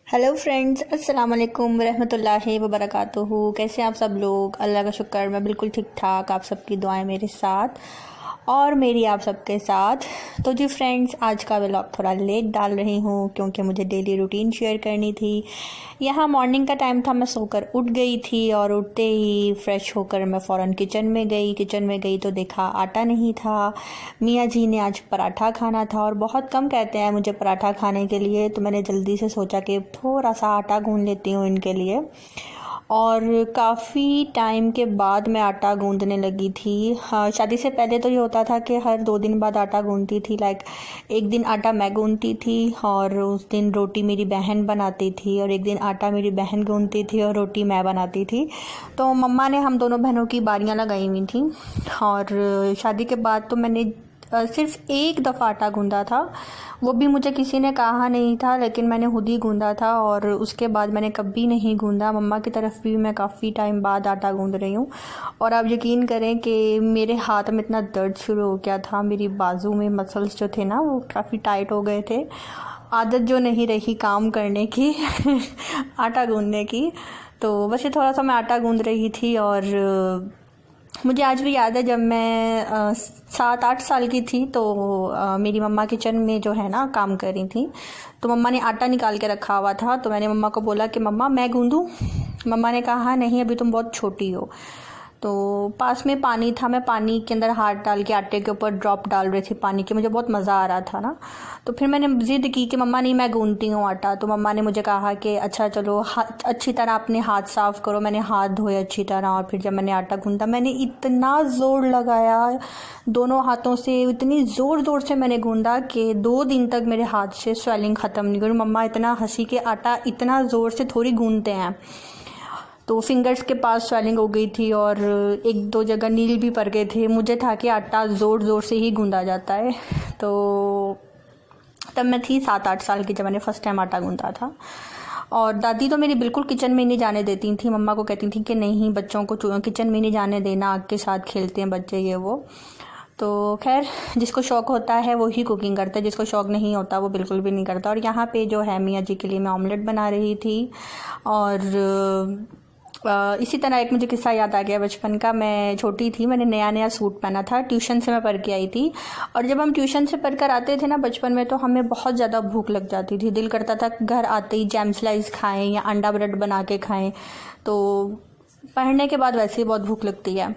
Hello friends, अस्सलाम वालेकुम रहमतुल्लाहि व बरकातुहू। कैसे हैं आप सब लोग? अल्लाह का शुक्र, मैं बिल्कुल ठीक ठाक। आप सबकी दुआएं मेरे साथ और मेरी आप सबके साथ। तो जी फ्रेंड्स, आज का व्लॉग थोड़ा लेट डाल रही हूँ क्योंकि मुझे डेली रूटीन शेयर करनी थी। यहाँ मॉर्निंग का टाइम था, मैं सोकर उठ गई थी और उठते ही फ्रेश होकर मैं फ़ौरन किचन में गई तो देखा आटा नहीं था। मियाँ जी ने आज पराठा खाना था और बहुत कम कहते हैं मुझे पराठा खाने के लिए, तो मैंने जल्दी से सोचा कि थोड़ा सा आटा गूँध लेती हूँ इनके लिए। और काफ़ी टाइम के बाद मैं आटा गूँधने लगी थी। हाँ, शादी से पहले तो ये होता था कि हर 2 दिन बाद आटा गूँधती थी। एक दिन आटा मैं गूँधती थी और उस दिन रोटी मेरी बहन बनाती थी, और एक दिन आटा मेरी बहन गूँधती थी और रोटी मैं बनाती थी। तो मम्मा ने हम दोनों बहनों की बारियां लगाई हुई थी। और शादी के बाद तो मैंने सिर्फ एक दफ़ा आटा गूँधा था, वो भी मुझे किसी ने कहा नहीं था, लेकिन मैंने खुद ही गूँधा था और उसके बाद मैंने कभी नहीं गूँधा। मम्मा की तरफ भी मैं काफ़ी टाइम बाद आटा गूँध रही हूँ। और आप यकीन करें कि मेरे हाथ में इतना दर्द शुरू हो गया था, मेरी बाजू में मसल्स जो थे ना वो काफ़ी टाइट हो गए थे। आदत जो नहीं रही काम करने की आटा गूँधने की। तो बस ये थोड़ा सा मैं आटा गूँध रही थी। और मुझे आज भी याद है, जब मैं 7-8 साल की थी तो मेरी मम्मा किचन में जो है ना काम कर रही थी, तो मम्मा ने आटा निकाल के रखा हुआ था। तो मैंने मम्मा को बोला कि मम्मा मैं गूँधूं। मम्मा ने कहा नहीं, अभी तुम बहुत छोटी हो। तो पास में पानी था, मैं पानी के अंदर हाथ डाल के आटे के ऊपर ड्रॉप डाल रही थी पानी के, मुझे बहुत मज़ा आ रहा था ना। तो फिर मैंने ज़िद की कि मम्मा नहीं, मैं गूँधती हूँ आटा। तो मम्मा ने मुझे कहा कि अच्छा चलो अच्छी तरह अपने हाथ साफ़ करो। मैंने हाथ धोए अच्छी तरह और फिर जब मैंने आटा गूँधा, मैंने इतना ज़ोर लगाया दोनों हाथों से, इतनी ज़ोर से मैंने गूँधा कि 2 दिन तक मेरे हाथ से स्वेलिंग ख़त्म नहीं हुई। मम्मा इतना हंसी के आटा इतना ज़ोर से थोड़ी गूँधते हैं। तो फिंगर्स के पास स्वेलिंग हो गई थी और 1-2 जगह नील भी पड़ गए थे। मुझे था कि आटा ज़ोर से ही गूँधा जाता है। तो तब मैं थी 7-8 साल की जब मैंने फ़र्स्ट टाइम आटा गूँधा था। और दादी तो मेरी बिल्कुल किचन में नहीं जाने देती थी। मम्मा को कहती थी कि नहीं, बच्चों को किचन में नहीं जाने देना, आग के साथ खेलते हैं बच्चे, ये वो। तो खैर, जिसको शौक़ होता है वो ही कुकिंग करता है, जिसको शौक़ नहीं होता वो बिल्कुल भी नहीं करता। और यहाँ पे जो है मियाँ जी के लिए मैं ऑमलेट बना रही थी। और इसी तरह एक मुझे किस्सा याद आ गया बचपन का। मैं छोटी थी, मैंने नया सूट पहना था, ट्यूशन से मैं पढ़ के आई थी। और जब हम ट्यूशन से पढ़ कर आते थे ना बचपन में, तो हमें बहुत ज़्यादा भूख लग जाती थी। दिल करता था घर आते ही जैम स्लाइस खाएं या अंडा ब्रेड बना के खाएं। तो पढ़ने के बाद वैसे ही बहुत भूख लगती है।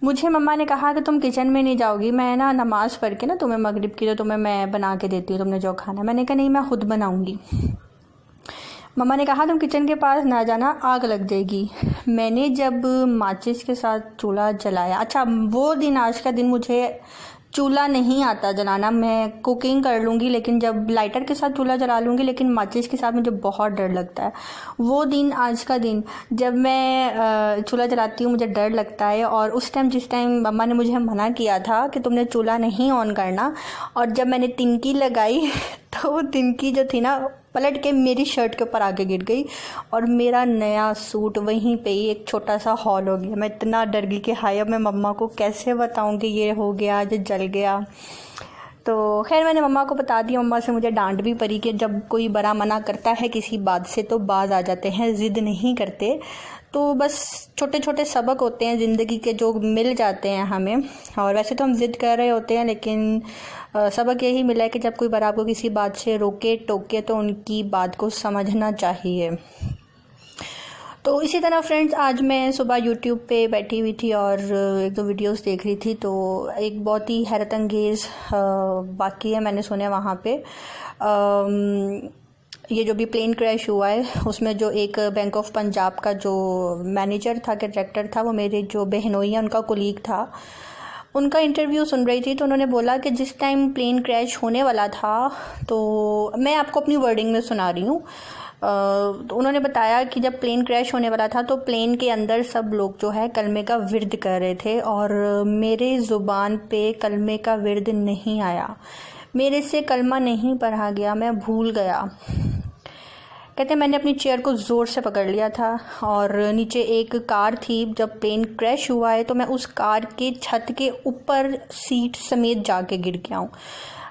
मुझे मम्मा ने कहा कि तुम किचन में नहीं जाओगी, मैं ना नमाज़ पढ़ के ना तुम्हें मगरिब की, तो तुम्हें मैं बना के देती हूँ, तुमने जो खाना। मैंने कहा नहीं, मैं खुद बनाऊँगी। मम्मा ने कहा तुम किचन के पास ना जाना, आग लग जाएगी। मैंने जब माचिस के साथ चूल्हा जलाया, अच्छा वो दिन, आज का दिन मुझे चूल्हा नहीं आता जलाना। मैं कुकिंग कर लूँगी, लेकिन जब लाइटर के साथ चूल्हा जला लूँगी, लेकिन माचिस के साथ मुझे बहुत डर लगता है। वो दिन, आज का दिन, जब मैं चूल्हा जलाती हूँ मुझे डर लगता है। और उस टाइम, जिस टाइम मम्मा ने मुझे मना किया था कि तुमने चूल्हा नहीं ऑन करना, और जब मैंने तिनकी लगाई तो वो तिनकी जो थी ना पलट के मेरी शर्ट के ऊपर आके गिर गई और मेरा नया सूट वहीं पे ही एक छोटा सा हॉल हो गया। मैं इतना डर गई कि हाय, अब मैं मम्मा को कैसे बताऊं कि ये हो गया, जो जल गया। तो खैर मैंने मम्मा को बता दिया। मम्मा से मुझे डांट भी पड़ी कि जब कोई बड़ा मना करता है किसी बात से तो बाज आ जाते हैं, ज़िद नहीं करते। तो बस छोटे छोटे सबक होते हैं ज़िंदगी के जो मिल जाते हैं हमें। और वैसे तो हम ज़िद कर रहे होते हैं, लेकिन सबक यही मिला है कि जब कोई बड़ा आपको किसी बात से रोके टोके तो उनकी बात को समझना चाहिए। तो इसी तरह फ्रेंड्स, आज मैं सुबह यूट्यूब पे बैठी हुई थी और 1-2 वीडियोस देख रही थी। तो एक बहुत ही हैरत अंगेज़ वाक़या मैंने सुना वहाँ पे। ये जो भी प्लेन क्रैश हुआ है, उसमें जो एक बैंक ऑफ पंजाब का जो मैनेजर था, के डायरेक्टर था, वो मेरे जो बहनोई हैं उनका कोलीग था। उनका इंटरव्यू सुन रही थी, तो उन्होंने बोला कि जिस टाइम प्लेन क्रैश होने वाला था, तो मैं आपको अपनी वर्डिंग में सुना रही हूँ। तो उन्होंने बताया कि जब प्लेन क्रैश होने वाला था तो प्लेन के अंदर सब लोग जो है कलमे का विर्द कर रहे थे, और मेरे ज़ुबान पे कलमे का विर्द नहीं आया, मेरे से कलमा नहीं पढ़ा गया, मैं भूल गया। कहते मैंने अपनी चेयर को ज़ोर से पकड़ लिया था और नीचे एक कार थी। जब प्लेन क्रैश हुआ है तो मैं उस कार के छत के ऊपर सीट समेत जाके गिर गया हूँ।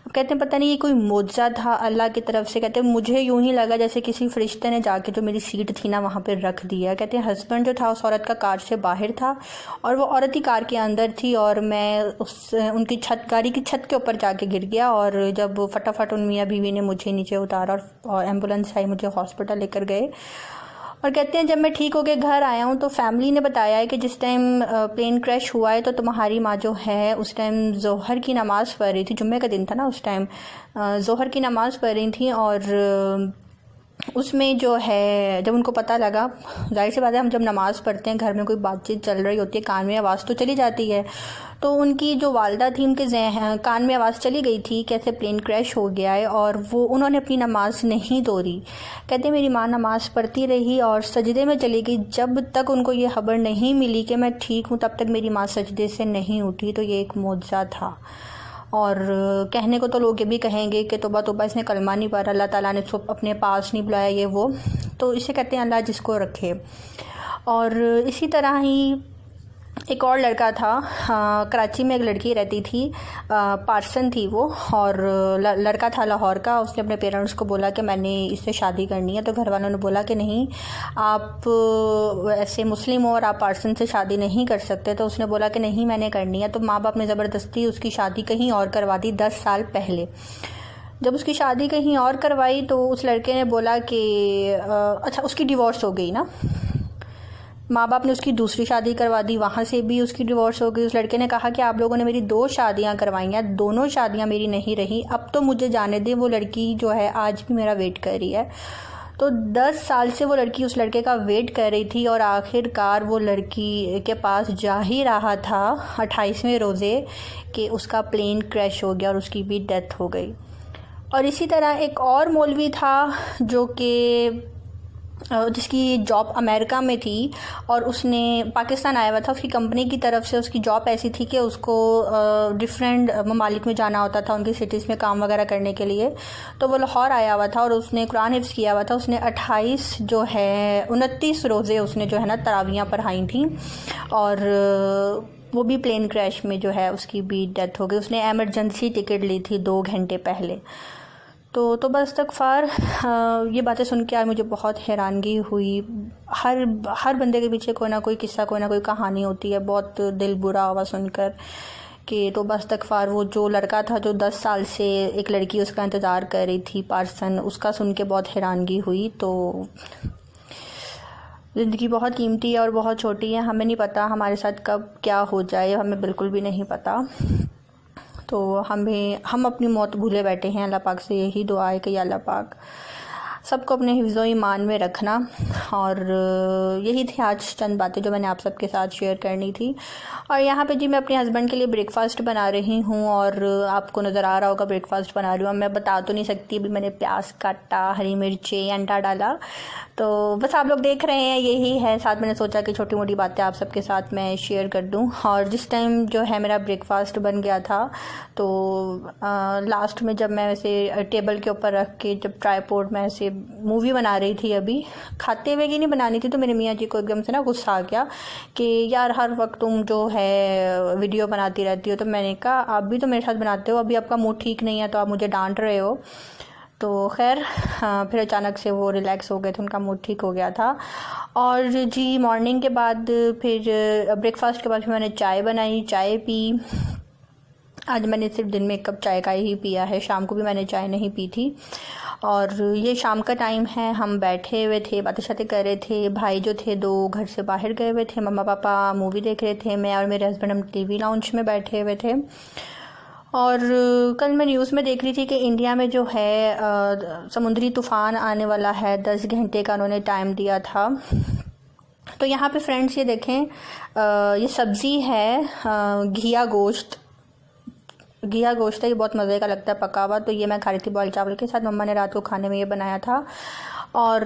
अब कहते हैं पता नहीं ये कोई मुआवजा था अल्लाह की तरफ से। कहते हैं मुझे यूं ही लगा जैसे किसी फरिश्ते ने जाके जो मेरी सीट थी ना वहाँ पे रख दिया। कहते हैं हस्बैंड जो था उस औरत का कार से बाहर था और वो औरत ही कार के अंदर थी और मैं उनकी गाड़ी की छत के ऊपर जाके गिर गया। और जब फटाफट उन मियाँ बीवी ने मुझे नीचे उतारा और एम्बुलेंस आई, मुझे हॉस्पिटल लेकर गए। और कहते हैं जब मैं ठीक होकर घर आया हूँ तो फैमिली ने बताया है कि जिस टाइम प्लेन क्रैश हुआ है तो तुम्हारी माँ जो है उस टाइम ज़ोहर की नमाज़ पढ़ रही थी। जुम्मे का दिन था ना, उस टाइम ज़ोहर की नमाज़ पढ़ रही थी। और उसमें जो है जब उनको पता लगा, जाहिर सी बात है हम जब नमाज़ पढ़ते हैं घर में कोई बातचीत चल रही होती है, कान में आवाज़ तो चली जाती है। तो उनकी जो वालदा थी उनके कान में आवाज़ चली गई थी कैसे प्लेन क्रैश हो गया है, और वो उन्होंने अपनी नमाज़ नहीं तोड़ी। कहते मेरी माँ नमाज़ पढ़ती रही और सजदे में चली गई। जब तक उनको ये खबर नहीं मिली कि मैं ठीक हूँ तब तक मेरी माँ सजदे से नहीं उठी। तो ये एक मुआवजा था। और कहने को तो लोग ये भी कहेंगे कि तौबा तौबा इसने कलमा नहीं पढ़ा, अल्लाह ताला ने इसको अपने पास नहीं बुलाया, ये वो। तो इसे कहते हैं अल्लाह जिसको रखे। और इसी तरह ही एक और लड़का था, कराची में एक लड़की रहती थी, पार्सन थी वो, और लड़का था लाहौर का। उसने अपने पेरेंट्स को बोला कि मैंने इससे शादी करनी है। तो घर वालों ने बोला कि नहीं, आप ऐसे मुस्लिम हो और आप पार्सन से शादी नहीं कर सकते। तो उसने बोला कि नहीं मैंने करनी है। तो माँ बाप ने ज़बरदस्ती उसकी शादी कहीं और करवा दी 10 साल पहले। जब उसकी शादी कहीं और करवाई तो उस लड़के ने बोला कि अच्छा उसकी डिवोर्स हो गई ना, माँ बाप ने उसकी दूसरी शादी करवा दी, वहाँ से भी उसकी डिवोर्स हो गई। उस लड़के ने कहा कि आप लोगों ने मेरी 2 शादियाँ करवाई हैं, दोनों शादियाँ मेरी नहीं रही, अब तो मुझे जाने दें। वो लड़की जो है आज भी मेरा वेट कर रही है। तो 10 साल से वो लड़की उस लड़के का वेट कर रही थी और आखिरकार वो लड़की के पास जा ही रहा था 28वें रोज़े कि उसका प्लेन क्रैश हो गया और उसकी भी डेथ हो गई। और इसी तरह एक और मौलवी था जो कि जिसकी जॉब अमेरिका में थी और उसने पाकिस्तान आया हुआ था। उसकी कंपनी की तरफ से उसकी जॉब ऐसी थी कि उसको डिफरेंट ममालिक में जाना होता था उनकी सिटीज़ में काम वगैरह करने के लिए। तो वो लाहौर आया हुआ था और उसने कुरान हिफ्ज़ किया हुआ था। उसने 29 रोज़े उसने जो है ना तरावियाँ पढ़ाई थी। और वो भी प्लेन क्रैश में जो है उसकी भी डेथ हो गई। उसने एमरजेंसी टिकट ली थी 2 घंटे पहले। तो बस इस्तग़फ़ार। ये बातें सुन के आज मुझे बहुत हैरानगी हुई। हर बंदे के पीछे कोई ना कोई किस्सा, कोई ना कोई कहानी होती है। बहुत दिल बुरा हुआ सुनकर कि तो बस इस्तग़फ़ार। वो जो लड़का था जो 10 साल से एक लड़की उसका इंतज़ार कर रही थी, पार्सन, उसका सुन के बहुत हैरानगी हुई। तो ज़िंदगी बहुत कीमती है और बहुत छोटी है, हमें नहीं पता हमारे साथ कब क्या हो जाए, हमें बिल्कुल भी नहीं पता। तो हम अपनी मौत भूले बैठे हैं। अल्लाह पाक से यही दुआ है कि या अल्लाह पाक सबको अपने हिफ्ज़ो ईमान में रखना। और यही थी आज चंद बातें जो मैंने आप सबके साथ शेयर करनी थी। और यहाँ पे जी मैं अपने हस्बैंड के लिए ब्रेकफ़ास्ट बना रही हूँ और आपको नज़र आ रहा होगा ब्रेकफ़ास्ट बना रही हूँ। मैं बता तो नहीं सकती, अभी मैंने प्याज काटा, हरी मिर्ची, अंडा डाला, तो बस आप लोग देख रहे हैं यही है। साथ मैंने सोचा कि छोटी मोटी बातें आप सबके साथ मैं शेयर कर दूं। और जिस टाइम जो है मेरा ब्रेकफ़ास्ट बन गया था तो लास्ट में जब मैं ऐसे टेबल के ऊपर रख के जब ट्राईपोड में ऐसे मूवी बना रही थी, अभी खाते हुए की नहीं बनानी थी, तो मेरे मियाँ जी को एकदम से ना गुस्सा आ गया कि यार हर वक्त तुम जो है वीडियो बनाती रहती हो। तो मैंने कहा आप भी तो मेरे साथ बनाते हो, अभी आपका मूड ठीक नहीं है तो आप मुझे डांट रहे हो। तो खैर फिर अचानक से वो रिलैक्स हो गए थे, उनका मूड ठीक हो गया था। और जी मॉर्निंग के बाद फिर ब्रेकफास्ट के बाद फिर मैंने चाय बनाई, चाय पी। आज मैंने सिर्फ दिन में 1 कप चाय का ही पिया है, शाम को भी मैंने चाय नहीं पी थी। और ये शाम का टाइम है, हम बैठे हुए थे, बातें शातें कर रहे थे। भाई जो थे 2 घर से बाहर गए हुए थे, मम्मा पापा मूवी देख रहे थे, मैं और मेरे हस्बैंड हम टीवी लाउंज में बैठे हुए थे। और कल मैं न्यूज़ में देख रही थी कि इंडिया में जो है समुद्री तूफ़ान आने वाला है, 10 घंटे का उन्होंने टाइम दिया था। तो यहाँ पे फ्रेंड्स ये देखें, ये सब्ज़ी है घिया गोश्त है, ये बहुत मज़े का लगता है पका हुआ। तो ये मैं खा रही थी बॉयल चावल के साथ, मम्मा ने रात को खाने में ये बनाया था। और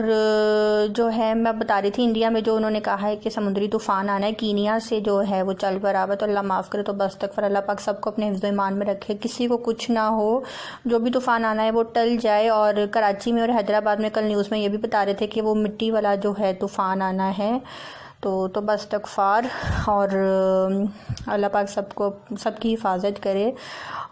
जो है मैं बता रही थी इंडिया में जो उन्होंने कहा है कि समुद्री तूफ़ान आना है, कीनिया से जो है वो चल कर आवा। तो अल्लाह माफ़ करे, तो बस तक फिर अल्लाह पाक सबको अपने हिफ्ज़ो ईमान में रखे, किसी को कुछ ना हो, जो भी तूफ़ान आना है वो टल जाए। और कराची में और हैदराबाद में कल न्यूज़ में ये भी बता रहे थे कि वो मिट्टी वाला जो है तूफ़ान आना है। तो बस इस्तग़फ़ार। और अल्लाह पाक सबकी हिफाजत करे।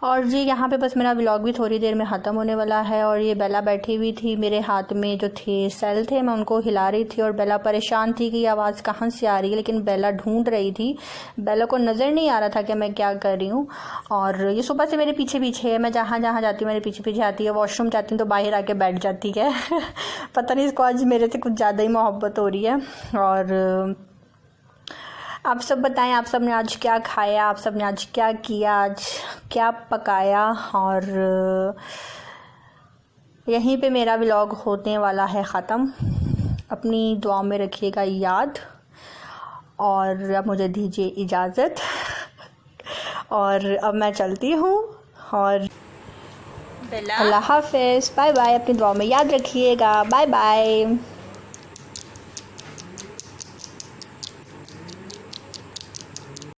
और जी यहाँ पे बस मेरा व्लॉग भी थोड़ी देर में ख़त्म होने वाला है। और ये बेला बैठी हुई थी, मेरे हाथ में जो थे सेल थे, मैं उनको हिला रही थी और बेला परेशान थी कि आवाज़ कहाँ से आ रही है, लेकिन बेला ढूंढ रही थी। बेला को नज़र नहीं आ रहा था कि मैं क्या कर रही हूँ। और ये सुबह से मेरे पीछे पीछे है, मैं जहाँ जहाँ जाती हूँ मेरे पीछे पीछे आती है। वॉशरूम जाती हूँ तो बाहर आके बैठ जाती है पता नहीं इसको आज मेरे से कुछ ज़्यादा ही मोहब्बत हो रही है। और आप सब बताएं, आप सब ने आज क्या खाया, आप सब ने आज क्या किया, आज क्या पकाया। और यहीं पे मेरा व्लॉग होने वाला है ख़त्म। अपनी दुआ में रखिएगा याद। और अब मुझे दीजिए इजाज़त और अब मैं चलती हूँ। और अल्लाह हाफ़िज़, बाय बाय। अपनी दुआ में याद रखिएगा। Bye bye.